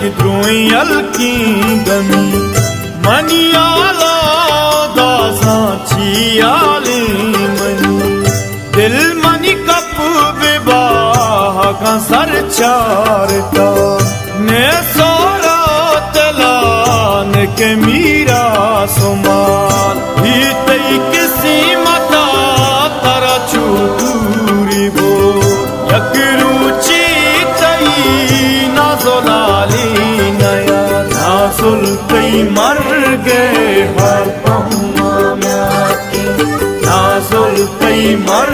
किधरों अलकी गमी मनियाला दासा छियाली मनी दिल money cup विवाह का सर चारता ने सोरा तलान के मीरा सुमान ही तई किसी मता तारा चूरी वो यकरूची तई नाज़ोलाली नया नाज़ुल तई मर गए हर पम्मा म्याकी नाज़ुल तई मर